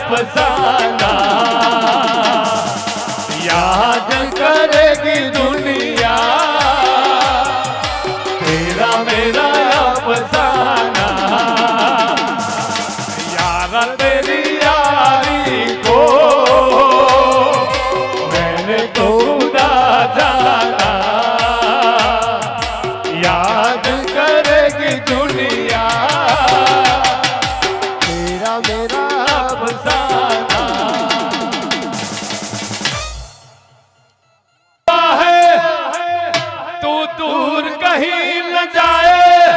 अफसाना याद करेगी दुनिया तेरा मेरा अफसाना यारा तेरी यारी को मैंने तो खुदा जाना याद करेगी दुनिया तेरा मेरा अफसाना तू दूर कहीं न जाए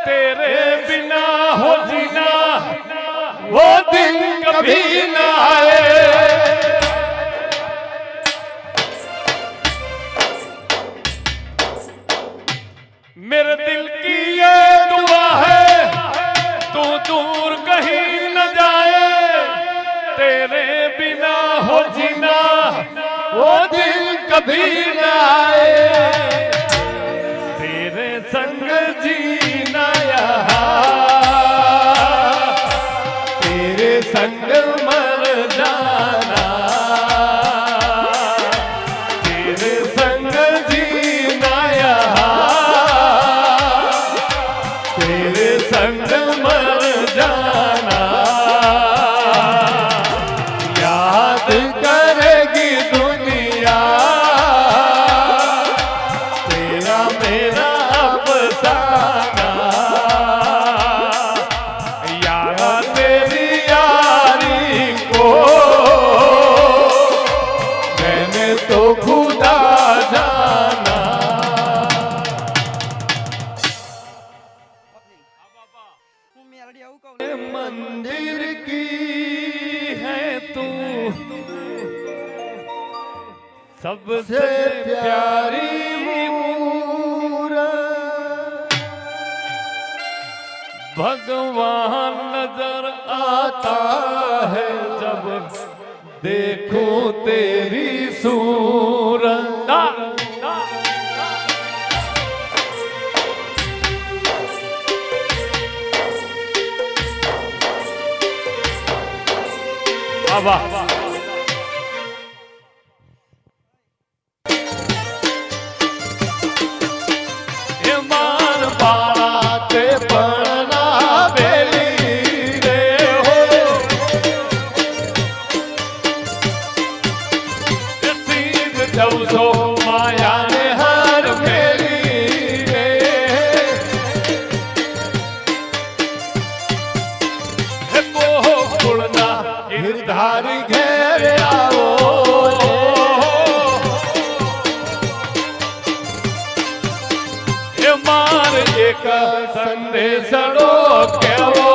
तेरे बिना हो जीना वो दिन कभी न आए मेरे दिल की ये दुआ है तू दूर कहीं न जाए तेरे बिना हो जीना वो दिन कभी न आए तेरे संग जीना यहाँ तेरे संग मर जाना तेरे संग जीना यहाँ तेरे संग मर जाना याद करेगी दुनिया तेरा मेरा अफसाना यारा तेरी यारी को मैंने तो खुदा जाना मंदिर की है तू सबसे प्यारी मूरत भगवान नजर आता है जब देखूं तेरी सूरत वाह ईमान बाते पढ़ना बेली रे हो सीध जवसो माया ने हर फेरी रे मोह कुड़ना गिरधारी घेर आओ ये मार एक संदेशड़ो केवो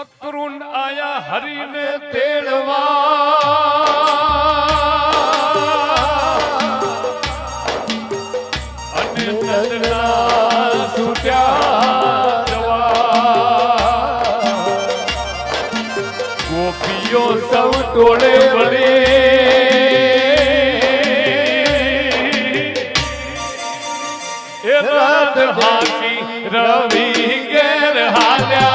अक्रुण आया हरि ने तेड़वा गोपियों सब टोले बड़े रात हाथी रवि गैर हाल्या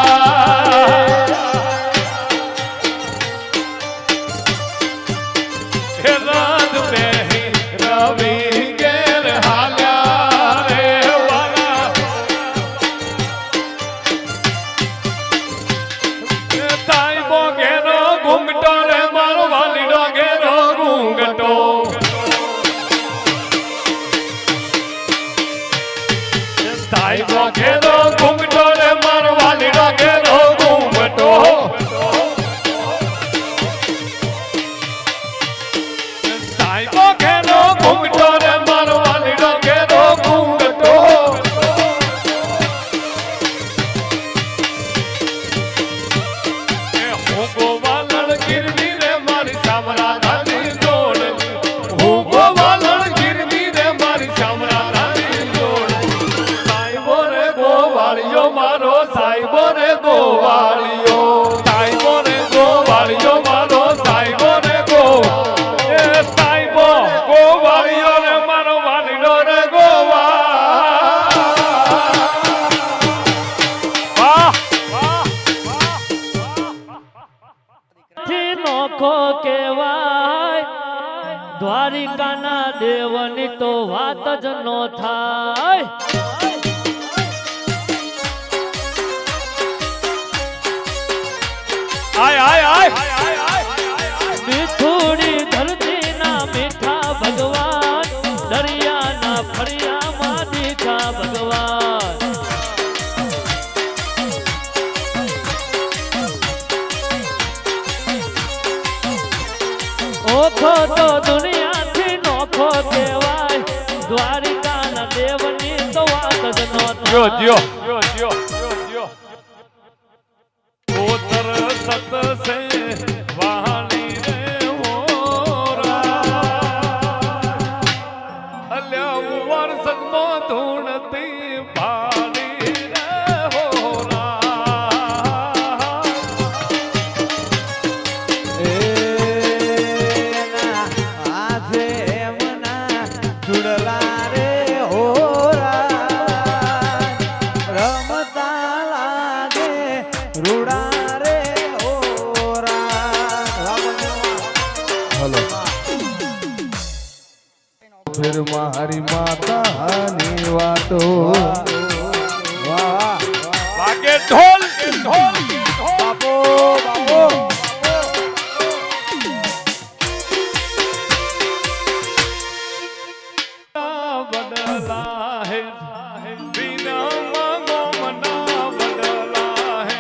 रात में ही रवि गैर हाल्या घूंघटो रे मारो वाली डोगे रो घूंघटो ताई डोगे रो घूंघटो रे मारो वाली डोगे रो घूंघटो ताई डोगे रो घूंघटो रे मारो वाली डोगे रो घूंघटो गिरवी रे मारी सामरा धानी जोड़ हूँ गोवालन गिरवी रे मारी सामरा धानी जोड़ साई बोरे गोवा દ્વારિકાના દેવની તો વાત જ નો થાય. આય આય આય મીઠુડી ધરતીના મીઠા ભગવાન, દરિયાના ફળિયામાં દીઠા ભગવાન. ઓખો તો દુનિયાથી નોખો કહેવાય, દ્વારિકાના દેવની તો વાત જ નો થાય. કોતર સત સે વાહની રે હોરા, અલ્યા વર્ષમાં ધૂણતી ભાડી રે હોરા. આજે એમના ચુડલા રે હોરા, રમતા લાગે રૂડા રે હોરા. હલો ફિર મારી માતાની વાતો. વાહ વાગે ઢોલ ઢોલ બાપો બાપો. બદલા હે વીરમ ગોમના બદલા હે,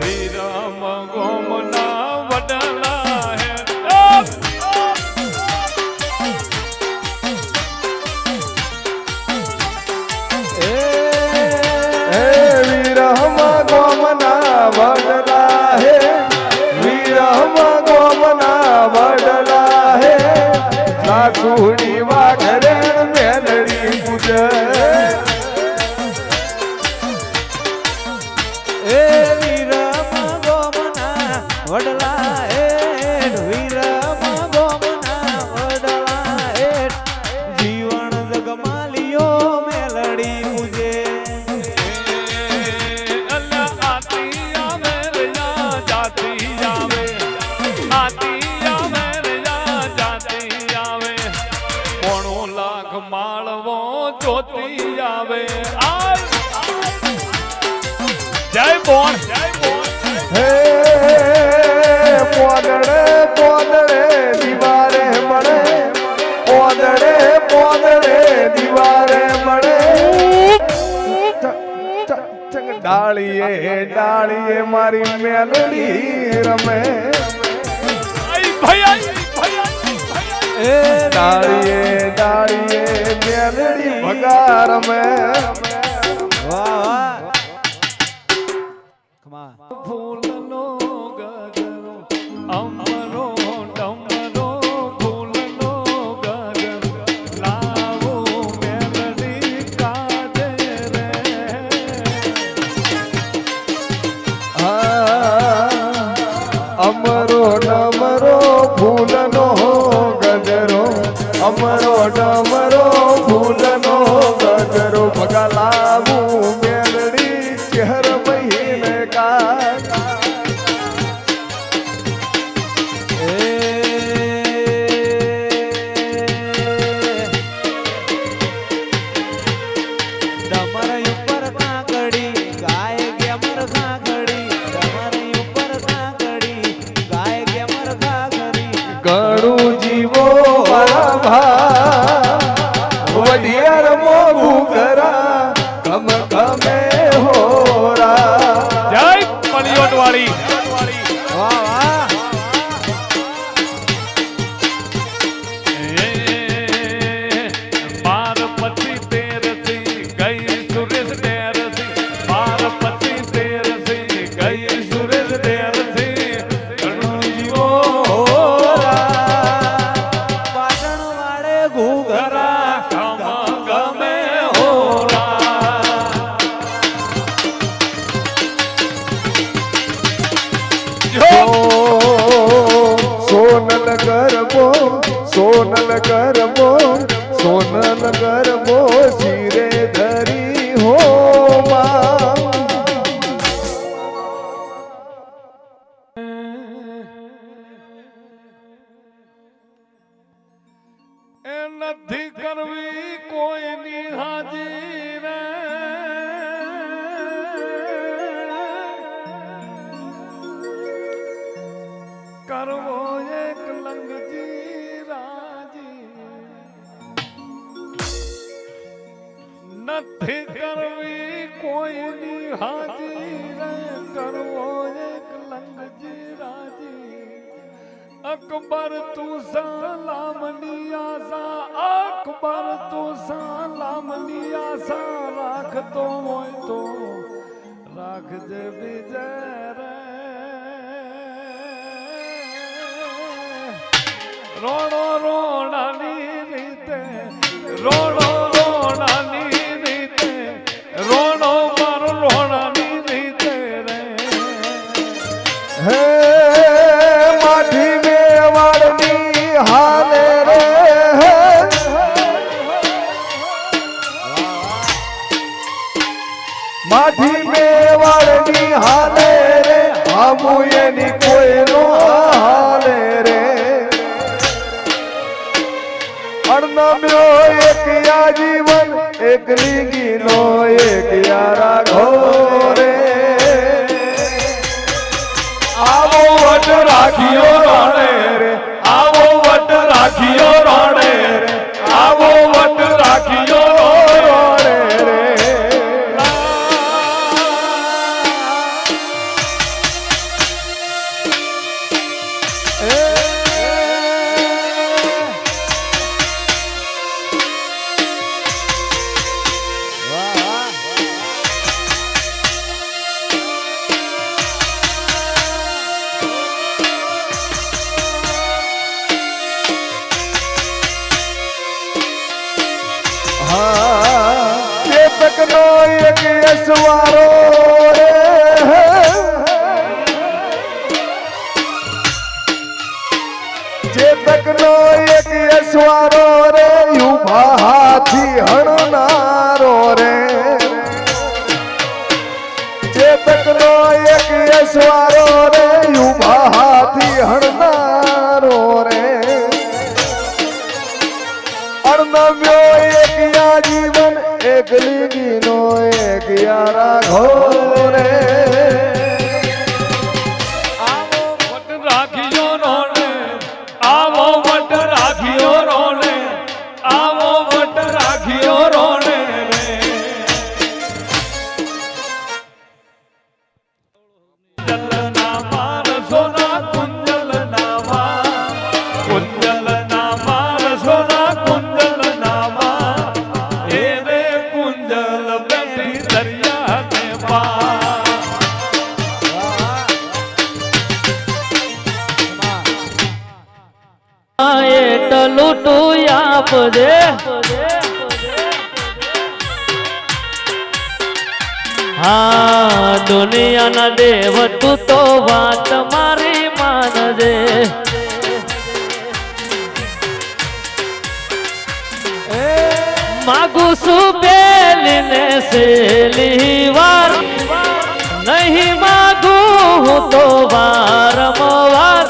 વીરમ ગોમના બદલા હે. વીરહમ ગોમના વડલા હે, વીરહમ ગોમના વડલા હે, સાસુડી વાઘરે મેલડી પૂજે. એ વીરમ ગોમના વડલા હે, વીરમ ગોમના વડલા હે, જીવન જગમાલિયો મેલડી પૂજે. માળવો જોતી આવે. જય બોન જય બોન. હે પોદડે પોદડે દિવારે મળે, પોદડે પોદડે દિવારે મળે, ડાળીએ ડાળીએ મારી મેલડી રમે. એ ડાળીએ ડાળીએ મેલડી ભગા રમે. વાહ વાહ. ફૂલનો ગગરો અમરો ડમરો, ફૂલનો ગગરો લાવો મેલડી કાજે રે. અમરો ડમરો ફૂલનો ગજરો, અમરો ડમરો ફૂલનો ગજરો, ભગા લાવું મેલડી ચહેર મહીને કા. ડમર ઉપર કાકડી ગાય ગેમર કાકડી, ડમર ઉપર કાકડી ગાય ગેમર કાકડી. ગણું જીવો વાળા ભા વડિયાર મોગું કરા, કમ કમે હોરા. જય પલિયોટ વાળી. વાહ વાહ. બાર પછી તેરસી ગઈ સુરેશ તેરસી, બાર પછી તેરસી ગઈ સુરેશ તેરસી, ઘણું જીવો પાટણ વાળે ઘૂઘરા ગમ ગમે હોરા. સોનલ ગરબો સોનલ ગરબો સોનલ ગરબો શિરે ધરી હો માં. હાજી રે કરવો એક લંગજી રાજી નથી કરવી કોઈની હાજી રે કરવો એક લંગજી રાજી અકબર તું સલામની આશા અકબર તું સલામની આશા રાખતો હોય તો રાખજે વિજય રે રોડો રોડાની રીતે રોડો રોડાની રીતે રોડો મારો રોડાની રીતે રે હે માઠી મેવાડની હાલે રે માઠી મેવાડની હાલે રે આમુ એની કોઈનો હાલે રે અણનમ્યો એક આજીવન એક લીંગીનો એક યારા ઘોરે આવો વટ રાખ્યો રોણે રે આવો વટ રાખ્યો રોણે રે આવો વટ રાખ્યો રોણે રે ચેતકનો એક યશવારો રે ચેતકનો એક યશવારો રે ઉભા હાથી હણનારો રે ચેતકનો એક યશવારો રે ઉભા હાથી હણનારો રે અર્ણવ્યો એક આજીવન એક લીંગીનો એક યારા ઘોરે આવો વટ રાખ્યો રોણે આવો વટ રાખ્યો રોણે આવો વટ રાખ્યો રોણે રે જલના માર સોના કુંજલ નામા કુંજલ નામા સોના કુંજલ નામા એ રે કુંજલ બેઠી દરિયા ને પા એટલું તું આપજે હા દુનિયાના દેવ તું તો વાત મારી માનજે માગું છું બેલીને સેલી વાર નહીં માગું હું તો વારંવાર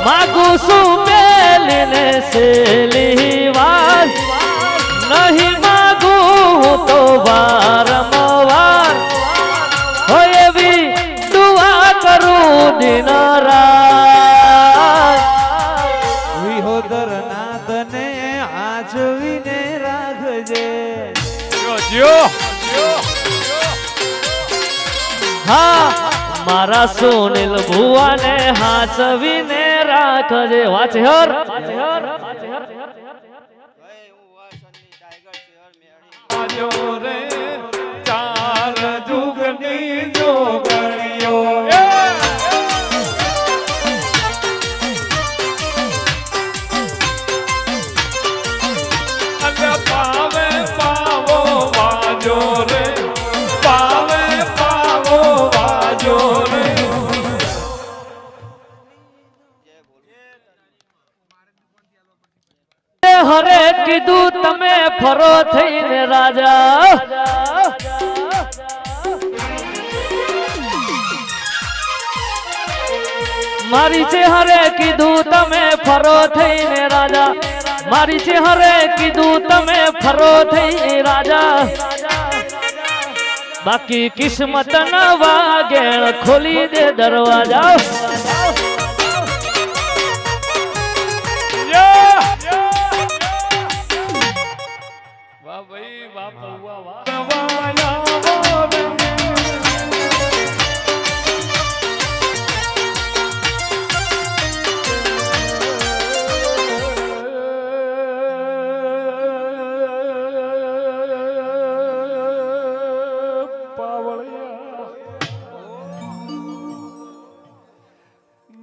માગું છું બેલીને સેલી વાર નહીં માગું હું તો વારંવાર હોય એવી દુઆ કરું દિન રાત વિહોદર નાથને આચવીને રાખજે હા મારા સોનીલ ભુવાને હાચવીને રાખજે વાંચ હર આજો રે ચાર જુગની જોગણીઓ અને પાવે પાવો વાજો રે પાવે પાવો વાજો રે હરે કીધું તમે ફરો થઈને રાજા મારી છે હરે કીધું તમે ફરો થઈને રાજા મારી ચહેરે કીધું તમે ફરો થઈ રાજા બાકી કિસ્મત ના વાગેણ ખોલી દે દરવાજા વાહ ભાઈ વાહ પૌવા વાહ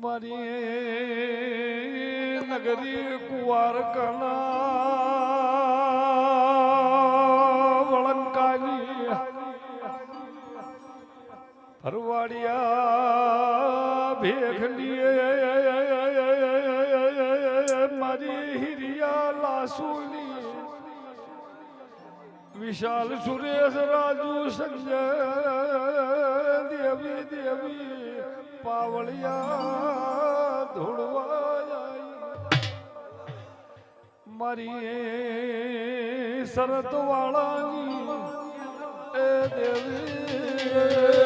મારી નગરી કુવાર વળંકાની ફરવાડિયા ભેખલી મારી હિરિયા લાસુની વિશાલ સુરેશ રાજુ સંજય દેવી દેવી પાવળિયા ધોળવા મારી શરત વાળાની એ દેવી